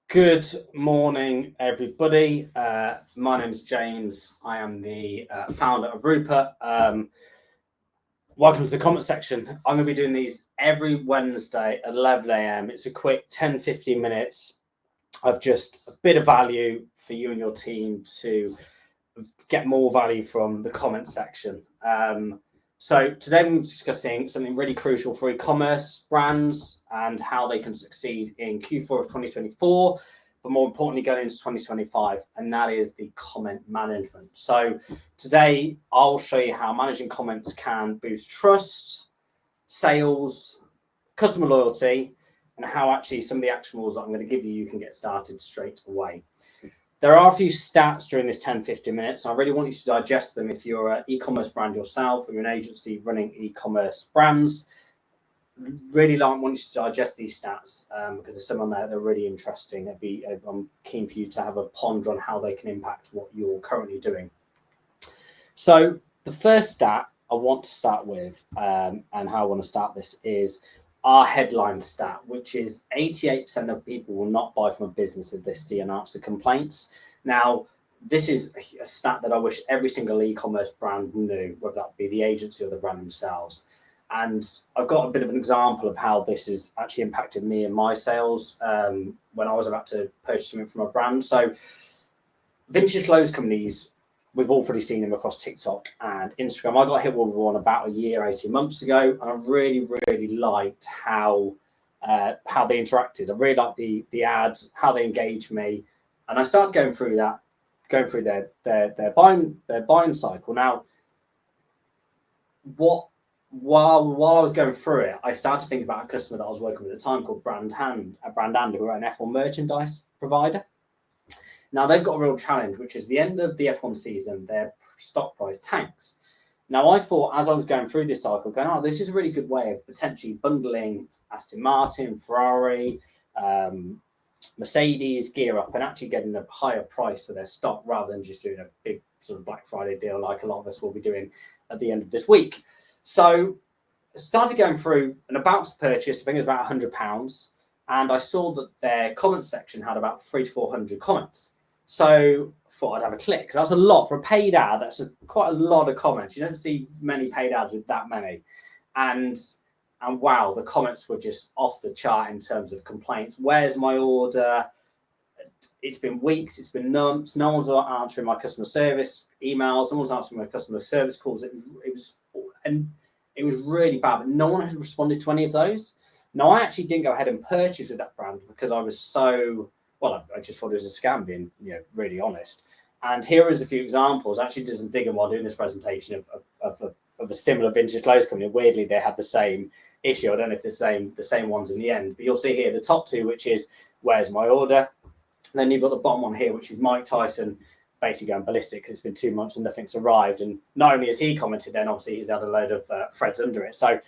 Good morning, everybody. My name is James. I am the founder of Rupert. Welcome to the comment section. I'm going to be doing these every Wednesday at 11 a.m. It's a quick 10-15 minutes of just a bit of value for you and your team to get more value from the comment section. So today we're discussing something really crucial for e-commerce brands and how they can succeed in Q4 of 2024, but more importantly going into 2025, and that is the comment management. So today I'll show you how managing comments can boost trust, sales, customer loyalty, and how actually some of the actionables that I'm going to give you, you can get started straight away. There are a few stats during this 10-15 minutes, and I really want you to digest them if you're an e-commerce brand yourself or you're an agency running e-commerce brands. Really want you to digest these stats because there's some on there that are really interesting. I'm keen for you to have a ponder on how they can impact what you're currently doing. So the first stat I want to start with and how I want to start this is our headline stat, which is 88% of people will not buy from a business if they see unanswered complaints. Now, this is a stat that I wish every single e-commerce brand knew, whether that be the agency or the brand themselves. And I've got a bit of an example of how this has actually impacted me and my sales when I was about to purchase something from a brand. So vintage clothes companies, we've all pretty seen them across TikTok and Instagram. I got hit with one about a year, 18 months ago, and I really liked how they interacted. I really liked the ads, how they engaged me, and I started going through their buying cycle. Now, while I was going through it, I started to think about a customer that I was working with at the time called Brand Hand, who are an F1 merchandise provider. Now, they've got a real challenge, which is the end of the F1 season, their stock price tanks. Now, I thought as I was going through this cycle, this is a really good way of potentially bundling Aston Martin, Ferrari, Mercedes gear up and actually getting a higher price for their stock rather than just doing a big sort of Black Friday deal like a lot of us will be doing at the end of this week. So I started going through and about to purchase, I think it was about £100, and I saw that their comment section had about 300 to 400 comments. So I thought I'd have a click, because that's a lot for a paid ad. That's quite a lot of comments. You don't see many paid ads with that many. And wow, the comments were just off the chart in terms of complaints. Where's my order? It's been weeks, it's been months. No one's answering my customer service emails. No one's answering my customer service calls. It was really bad, but no one had responded to any of those. Now, I actually didn't go ahead and purchase with that brand because I was I just thought it was a scam, being really honest. And here is a few examples. I actually did some digging while doing this presentation of a similar vintage clothes company. Weirdly, they had the same issue. I don't know if the same ones in the end, but you'll see here the top two, which is where's my order. And then you've got the bottom one here, which is Mike Tyson basically going ballistic because it's been 2 months and nothing's arrived. And not only has he commented, then obviously he's had a load of threads under it. So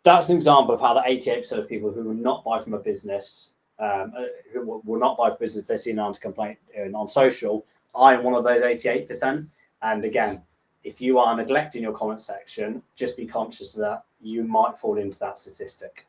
that's an example of how the 88% of people who will not buy from a business, who will not buy from a business if they see an answer complaint on social. I am one of those 88%. And again, if you are neglecting your comment section, just be conscious that you might fall into that statistic.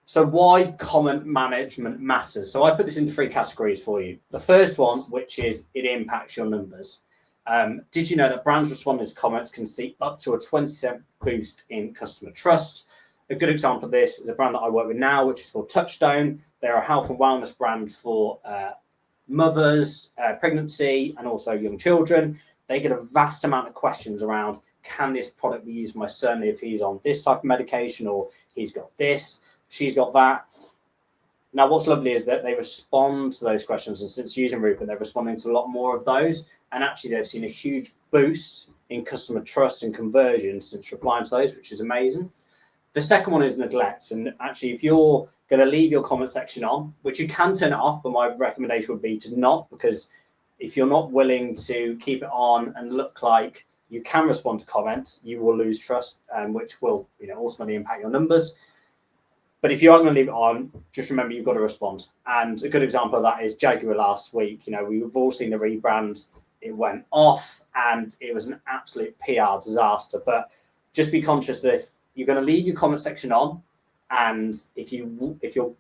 So why comment management matters? So I put this into 3 categories for you. The first one, which is it impacts your numbers. Did you know that brands responding to comments can see up to a 20% boost in customer trust? A good example of this is a brand that I work with now, which is called Touchstone. They're a health and wellness brand for mothers, pregnancy, and also young children. They get a vast amount of questions around, can this product be used for my son if he's on this type of medication, or he's got this, she's got that. Now, what's lovely is that they respond to those questions, and since using Rupert, they're responding to a lot more of those, and actually they've seen a huge boost in customer trust and conversion since replying to those, which is amazing. The second one is neglect, and actually if you're going to leave your comment section on, which you can turn it off, but my recommendation would be to not, because if you're not willing to keep it on and look like you can respond to comments, you will lose trust, and which will ultimately impact your numbers. But if you are going to leave it on, just remember you've got to respond. And a good example of that is Jaguar last week. We've all seen the rebrand. It went off and it was an absolute PR disaster. But just be conscious that if you're going to leave your comment section on, and if you're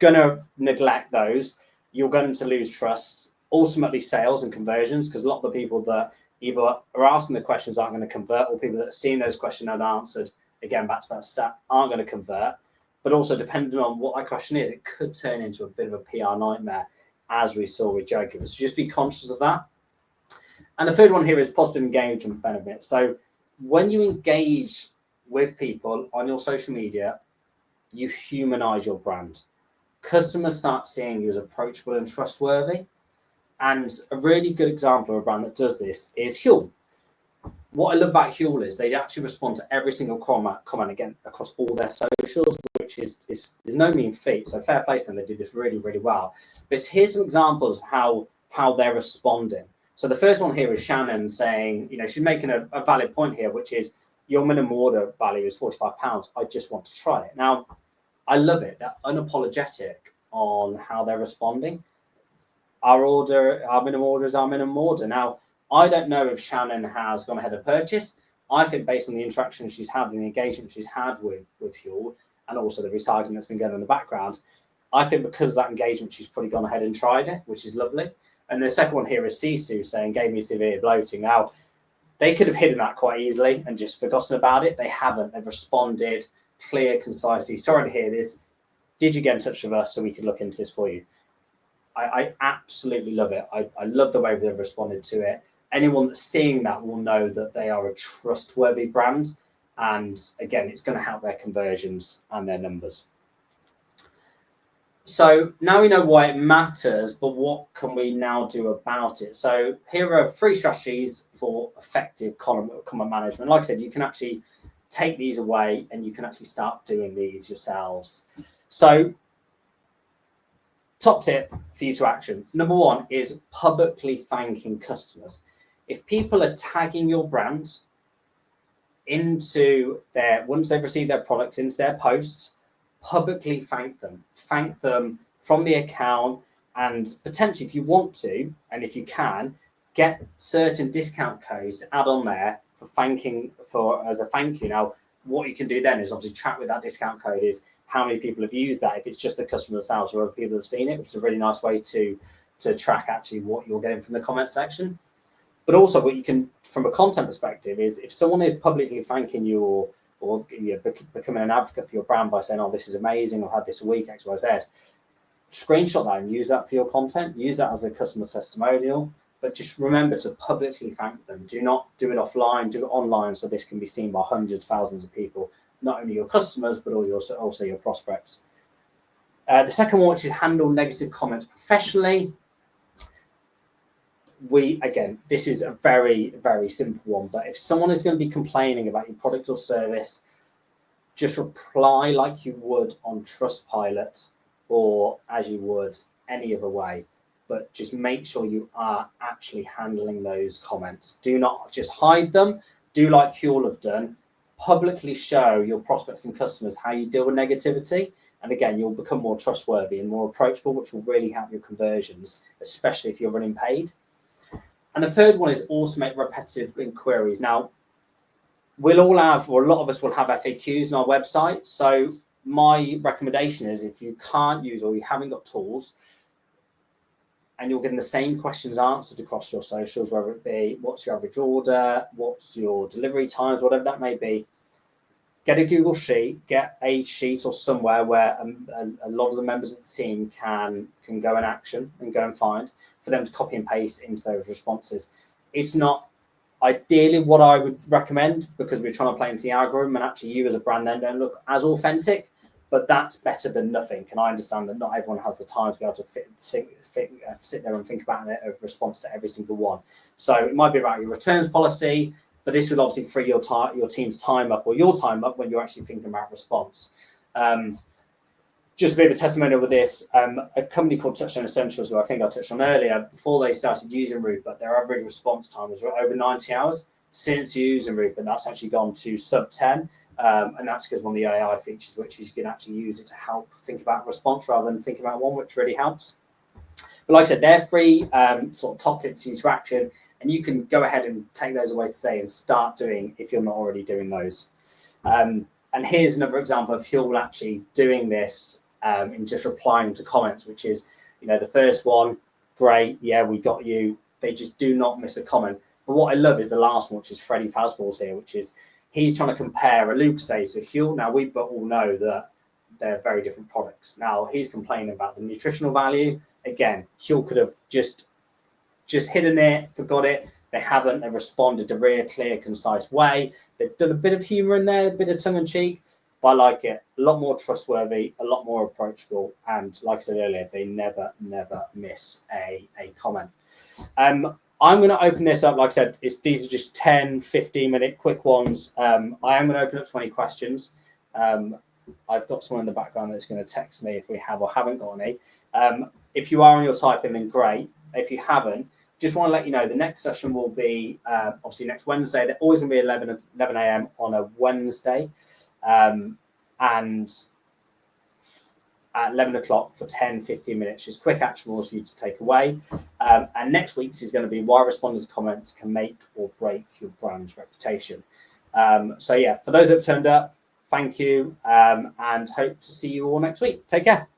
going to neglect those, you're going to lose trust, ultimately sales and conversions, because a lot of the people that either are asking the questions aren't going to convert, or people that are seeing those questions unanswered, again, back to that stat, aren't going to convert. But also, depending on what that question is, it could turn into a bit of a PR nightmare, as we saw with Joe Gibbons. So just be conscious of that. And the third one here is positive engagement benefit. So when you engage with people on your social media, you humanize your brand. Customers start seeing you as approachable and trustworthy. And a really good example of a brand that does this is Huel. What I love about Huel is they actually respond to every single comment again across all their socials, which is no mean feat. So fair play to them, they do this really, really well. But here's some examples of how they're responding. So the first one here is Shannon saying, she's making a valid point here, which is your minimum order value is £45. I just want to try it. Now, I love it. They're unapologetic on how they're responding. Our minimum order is our minimum order. Now, I don't know if Shannon has gone ahead and purchased. I think based on the interaction she's had and the engagement she's had with Huel, and also the recycling that's been going on in the background, I think because of that engagement, she's probably gone ahead and tried it, which is lovely. And the second one here is Sisu saying, gave me severe bloating. Now, they could have hidden that quite easily and just forgotten about it. They haven't. They've responded clear, concisely. Sorry to hear this. Did you get in touch with us so we could look into this for you? I absolutely love it. I love the way they've responded to it. Anyone that's seeing that will know that they are a trustworthy brand. And again, it's going to help their conversions and their numbers. So now we know why it matters, but what can we now do about it? So here are 3 strategies for effective comment management. Like I said, you can actually take these away and you can actually start doing these yourselves. So top tip for you to action. Number 1 is publicly thanking customers. If people are tagging your brand into once they've received their products into their posts, publicly thank them from the account, and potentially if you want to, and if you can, get certain discount codes to add on there as a thank you. Now, what you can do then is obviously track with that discount code is how many people have used that, if it's just the customer themselves or other people have seen it, which is a really nice way to track actually what you're getting from the comment section. But also what you can, from a content perspective, is if someone is publicly thanking you or becoming an advocate for your brand by saying, oh, this is amazing, I've had this a week, X, Y, Z, screenshot that and use that for your content, use that as a customer testimonial, but just remember to publicly thank them. Do not do it offline, do it online, so this can be seen by hundreds, thousands of people, not only your customers, but also your prospects. The second one, which is handle negative comments professionally. This is a very, very simple one, but if someone is going to be complaining about your product or service, just reply like you would on Trustpilot or as you would any other way, but just make sure you are actually handling those comments. Do not just hide them. Do like Huel have done. Publicly show your prospects and customers how you deal with negativity. And again, you'll become more trustworthy and more approachable, which will really help your conversions, especially if you're running paid. And the third one is automate repetitive inquiries. Now, we'll all have, or a lot of us will have FAQs on our website. So my recommendation is if you can't use or you haven't got tools and you're getting the same questions answered across your socials, whether it be what's your average order, what's your delivery times, whatever that may be, get a Google Sheet, get a sheet or somewhere where a lot of the members of the team can go in action and go and find for them to copy and paste into those responses. It's not ideally what I would recommend because we're trying to play into the algorithm and actually you as a brand then don't look as authentic, but that's better than nothing. And I understand that not everyone has the time to be able to sit there and think about a response to every single one. So it might be about your returns policy, but this will obviously free your team's time up or your time up when you're actually thinking about response. Just a bit of a testimonial with this, a company called Touchstone Essentials, who I think I touched on earlier, before they started using Rupert, their average response time was over 90 hours. Since using Rupert, that's actually gone to sub 10. And that's because one of the AI features, which is you can actually use it to help think about response rather than think about one, which really helps. But like I said, they're free sort of top tips to action, and you can go ahead and take those away today and start doing if you're not already doing those. And here's another example of Huel actually doing this in just replying to comments, which is, the first one, great, yeah, we got you. They just do not miss a comment. But what I love is the last one, which is Freddie Fazball's here, which is he's trying to compare a Lucozade to Huel. Now, we all know that they're very different products. Now, he's complaining about the nutritional value. Again, Huel could have just hidden it, forgot it. They haven't. They've responded in a really clear, concise way. They've done a bit of humour in there, a bit of tongue-in-cheek, but I like it. A lot more trustworthy, a lot more approachable, and like I said earlier, they never miss a comment. I'm going to open this up. Like I said, these are just 10, 15-minute quick ones. I am going to open up 20 questions. I've got someone in the background that's going to text me if we have or haven't got any. If you are on your typing, then great. If you haven't, just want to let you know the next session will be obviously next Wednesday. They're always going to be 11 a.m. on a Wednesday, and at 11 o'clock for 10, 15 minutes, just quick actionables for you to take away. And next week's is going to be why responders' comments can make or break your brand's reputation. So yeah, for those that have turned up, thank you, and hope to see you all next week. Take care.